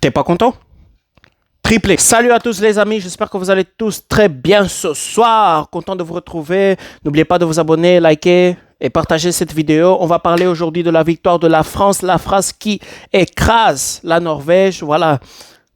T'es pas content? Triplé. Salut à tous les amis, j'espère que vous allez tous très bien ce soir. Content de vous retrouver. N'oubliez pas de vous abonner, liker et partager cette vidéo. On va parler aujourd'hui de la victoire de la France qui écrase la Norvège. Voilà,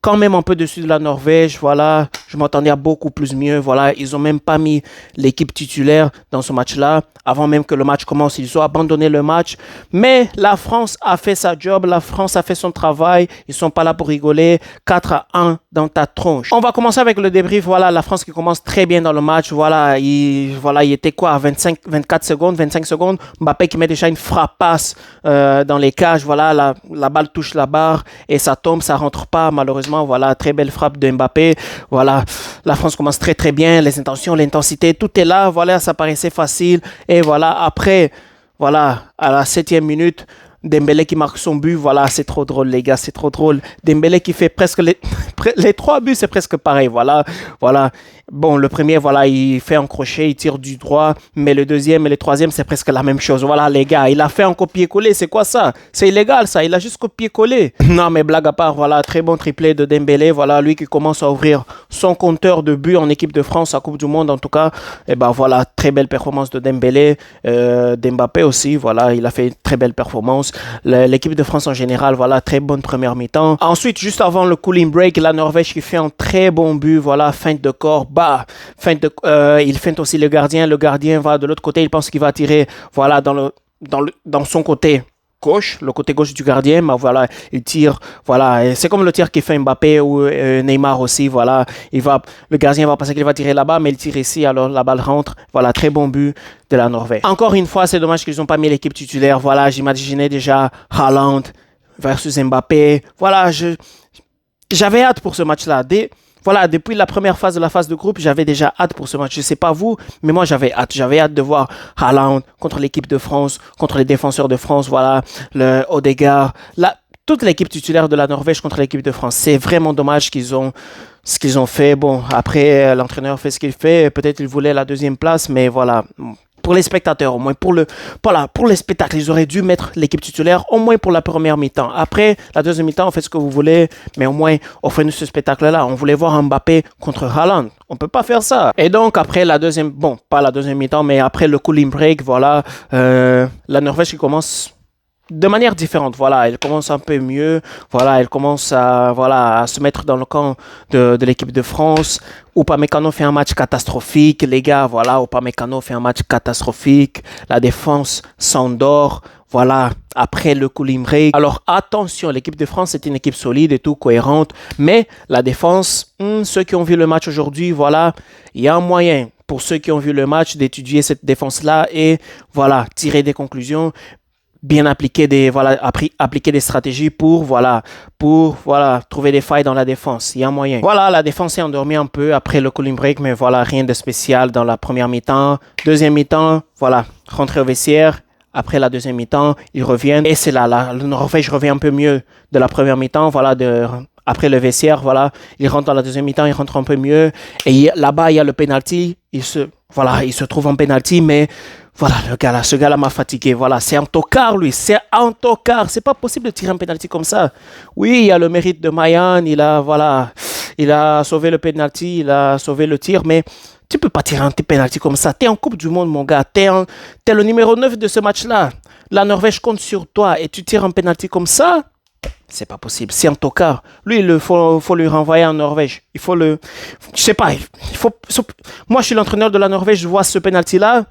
quand même un peu dessus de la Norvège. Voilà, je m'attendais à beaucoup plus mieux. Voilà, ils ont même pas mis l'équipe titulaire dans ce match-là. Avant même que le match commence, ils ont abandonné le match. Mais la France a fait sa job, la France a fait son travail. Ils sont pas là pour rigoler. 4-1 dans ta tronche. On va commencer avec le débrief. Voilà, la France qui commence très bien dans le match. Voilà, il était quoi à 24 secondes, 25 secondes. Mbappé qui met déjà une frappasse dans les cages. Voilà, la balle touche la barre et ça tombe, ça rentre pas malheureusement. Voilà, très belle frappe de Mbappé. Voilà, la France commence très très bien. Les intentions, l'intensité, tout est là. Voilà, ça paraissait facile. Et voilà, après, voilà, à la 7e minute, Dembélé qui marque son but. Voilà, c'est trop drôle, les gars, c'est trop drôle. Dembélé qui fait presque les 3 buts, c'est presque pareil. Voilà. Bon, le premier, voilà, il fait un crochet, il tire du droit. Mais le deuxième et le troisième, c'est presque la même chose. Voilà, les gars, il a fait un copier-coller. C'est quoi ça? C'est illégal, ça. Il a juste copié-collé. Non, mais blague à part, voilà, très bon triplé de Dembélé. Voilà, lui qui commence à ouvrir son compteur de buts en équipe de France à Coupe du Monde, en tout cas. Et ben voilà, très belle performance de Dembélé. D'Mbappé aussi, voilà, il a fait une très belle performance. L'équipe de France en général, voilà, très bonne première mi-temps. Ensuite, juste avant le cooling break, la Norvège qui fait un très bon but, voilà, feinte de corps, il feinte aussi le gardien va de l'autre côté, il pense qu'il va tirer, voilà, dans son côté gauche, le côté gauche du gardien, mais voilà, il tire, voilà, et c'est comme le tir qu'il fait Mbappé ou Neymar aussi, voilà, le gardien va penser qu'il va tirer là-bas, mais il tire ici, alors la balle rentre, voilà, très bon but de la Norvège. Encore une fois, c'est dommage qu'ils n'ont pas mis l'équipe titulaire, voilà, j'imaginais déjà Haaland versus Mbappé, voilà, j'avais hâte pour ce match-là, voilà, depuis la première phase de la phase de groupe, j'avais déjà hâte pour ce match. Je sais pas vous, mais moi j'avais hâte. J'avais hâte de voir Haaland contre l'équipe de France, contre les défenseurs de France, voilà, le Odegaard, toute l'équipe titulaire de la Norvège contre l'équipe de France. C'est vraiment dommage ce qu'ils ont fait. Bon, après, l'entraîneur fait ce qu'il fait. Peut-être il voulait la 2e place, mais voilà. Pour les spectateurs, au moins pour les spectacles, ils auraient dû mettre l'équipe titulaire au moins pour la première mi-temps. Après, la 2e mi-temps, on fait ce que vous voulez, mais au moins, offrez-nous ce spectacle-là. On voulait voir Mbappé contre Haaland. On peut pas faire ça. Et donc, après la pas la 2e mi-temps, mais après le cooling break, voilà, la Norvège qui commence de manière différente, voilà, elle commence un peu mieux, voilà, elle commence à se mettre dans le camp de l'équipe de France. Upamecano fait un match catastrophique, les gars, voilà, Upamecano fait un match catastrophique, la défense s'endort, voilà, après le cooling break. Alors attention, l'équipe de France est une équipe solide et tout, cohérente, mais la défense, ceux qui ont vu le match aujourd'hui, voilà, il y a un moyen pour ceux qui ont vu le match d'étudier cette défense-là et voilà, tirer des conclusions. Bien appliquer des stratégies pour trouver des failles dans la défense. Il y a un moyen. Voilà, la défense est endormie un peu après le cooling break, mais voilà, rien de spécial dans la première mi-temps. 2e mi-temps, voilà, rentrer au vestiaire. Après la 2e mi-temps, ils reviennent et c'est là, le Norvège revient un peu mieux de la première mi-temps, voilà, après le vestiaire, voilà, il rentre dans la 2e mi-temps, il rentre un peu mieux et là-bas, il y a le penalty, il se trouve en penalty, mais voilà, ce gars-là m'a fatigué. Voilà, c'est un tocard, lui. C'est un tocard. C'est pas possible de tirer un penalty comme ça. Oui, il y a le mérite de Mayan. Il a sauvé le penalty, il a sauvé le tir, mais tu peux pas tirer un penalty comme ça. T'es en Coupe du Monde, mon gars. T'es le numéro 9 de ce match-là. La Norvège compte sur toi et tu tires un penalty comme ça. C'est pas possible, c'est un tocard. Lui, il faut lui renvoyer en Norvège. Je sais pas, moi je suis l'entraîneur de la Norvège, je vois ce penalty-là,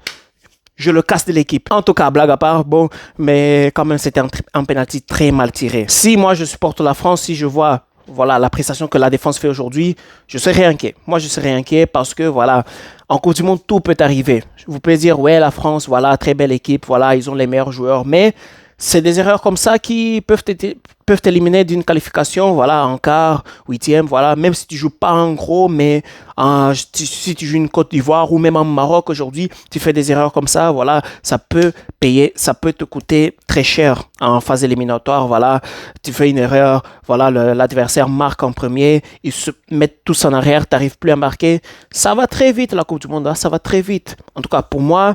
je le casse de l'équipe. En tout cas, blague à part, bon, mais quand même, c'était un penalty très mal tiré. Si moi, je supporte la France, si je vois, voilà, la prestation que la défense fait aujourd'hui, je serais inquiet. Moi, je serais inquiet parce que, voilà, en Coupe du Monde, tout peut arriver. Vous pouvez dire, ouais, la France, voilà, très belle équipe, voilà, ils ont les meilleurs joueurs, mais c'est des erreurs comme ça qui peuvent éliminer d'une qualification, voilà, en quart, 8e, voilà, même si tu joues pas en gros, mais si tu joues une Côte d'Ivoire ou même en Maroc aujourd'hui, tu fais des erreurs comme ça, voilà, ça peut te coûter très cher en phase éliminatoire, voilà, tu fais une erreur, voilà, l'adversaire marque en premier, ils se mettent tous en arrière, tu n'arrives plus à marquer, ça va très vite la Coupe du Monde, hein, ça va très vite. En tout cas, pour moi,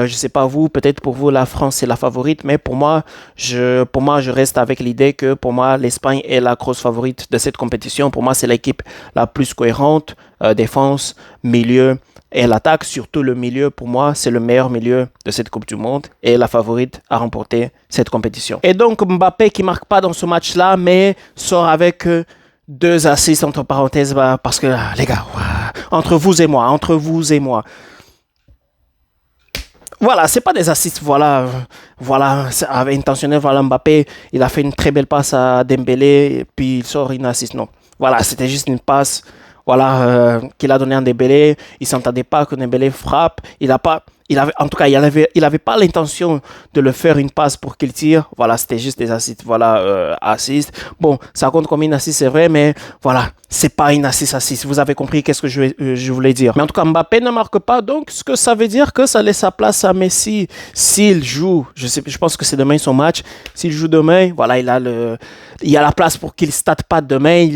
Je sais pas vous, peut-être pour vous, la France, c'est la favorite, mais pour moi, je reste avec l'idée que pour moi, l'Espagne est la grosse favorite de cette compétition. Pour moi, c'est l'équipe la plus cohérente, défense, milieu et l'attaque, surtout le milieu. Pour moi, c'est le meilleur milieu de cette Coupe du Monde et la favorite à remporter cette compétition. Et donc, Mbappé qui marque pas dans ce match-là, mais sort avec 2 assists entre parenthèses, parce que les gars, entre vous et moi. Voilà, c'est pas des assists, voilà, intentionnel, voilà, Mbappé, il a fait une très belle passe à Dembélé, et puis il sort une assist, non. Voilà, c'était juste une passe, voilà, qu'il a donné à Dembélé, il s'entendait pas que Dembélé frappe, en tout cas, il avait pas l'intention de le faire une passe pour qu'il tire, voilà, c'était juste des assists, voilà, assists. Bon, ça compte comme une assist, c'est vrai, mais voilà, c'est pas une assist, vous avez compris qu'est-ce que je voulais dire. Mais en tout cas, Mbappé ne marque pas, donc ce que ça veut dire que ça laisse sa place à Messi s'il joue. Je pense que c'est demain son match. S'il joue demain, voilà, il y a la place pour qu'il starte pas demain.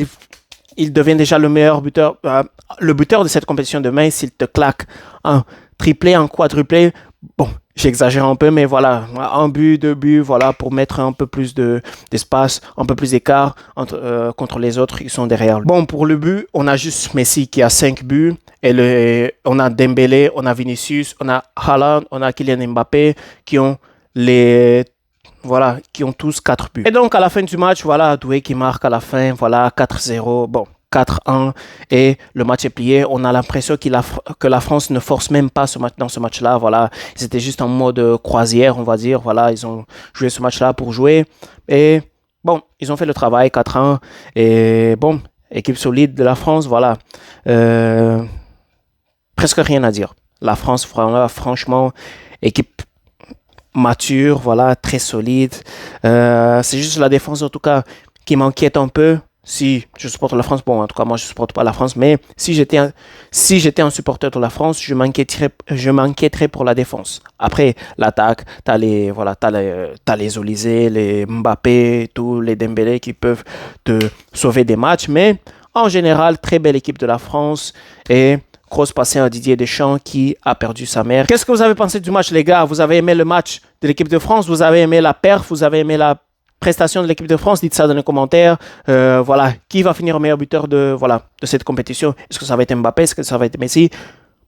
Il devient déjà le meilleur buteur, le buteur de cette compétition demain s'il te claque un triplé, un quadruplé. Bon, j'exagère un peu, mais voilà, 1 but, 2 buts, voilà, pour mettre un peu plus d'espace, un peu plus d'écart contre les autres qui sont derrière. Bon, pour le but, on a juste Messi qui a 5 buts, et on a Dembélé, on a Vinicius, on a Haaland, on a Kylian Mbappé qui ont qui ont tous 4 buts. Et donc, à la fin du match, voilà, Doué qui marque à la fin, voilà, 4-0, bon, 4-1, et le match est plié. On a l'impression que la France ne force même pas dans ce match-là, voilà. C'était juste en mode croisière, on va dire, voilà, ils ont joué ce match-là pour jouer, et bon, ils ont fait le travail, 4-1, et bon, équipe solide de la France, voilà. Presque rien à dire. La France, franchement, équipe mature, voilà, très solide. C'est juste la défense, en tout cas, qui m'inquiète un peu. Si je supporte la France, bon, en tout cas, moi, je supporte pas la France, mais si j'étais un supporter de la France, je m'inquiéterais pour la défense. Après, l'attaque, t'as les Olysée, les Mbappé, tous les Dembélé qui peuvent te sauver des matchs, mais en général, très belle équipe de la France, et grosse passée à Didier Deschamps qui a perdu sa mère. Qu'est-ce que vous avez pensé du match, les gars? Vous avez aimé le match de l'équipe de France? Vous avez aimé la perf? Vous avez aimé la prestation de l'équipe de France? Dites ça dans les commentaires. Voilà, qui va finir meilleur buteur de cette compétition? Est-ce que ça va être Mbappé? Est-ce que ça va être Messi?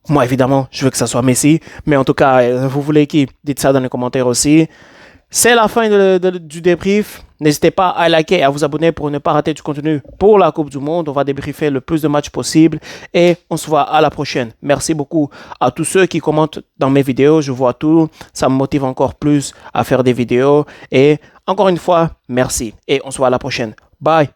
Moi, évidemment, je veux que ça soit Messi. Mais en tout cas, vous voulez qui? Dites ça dans les commentaires aussi. C'est la fin du débrief. N'hésitez pas à liker et à vous abonner pour ne pas rater du contenu pour la Coupe du Monde. On va débriefer le plus de matchs possible et on se voit à la prochaine. Merci beaucoup à tous ceux qui commentent dans mes vidéos. Je vois tout. Ça me motive encore plus à faire des vidéos. Et encore une fois, merci. Et on se voit à la prochaine. Bye.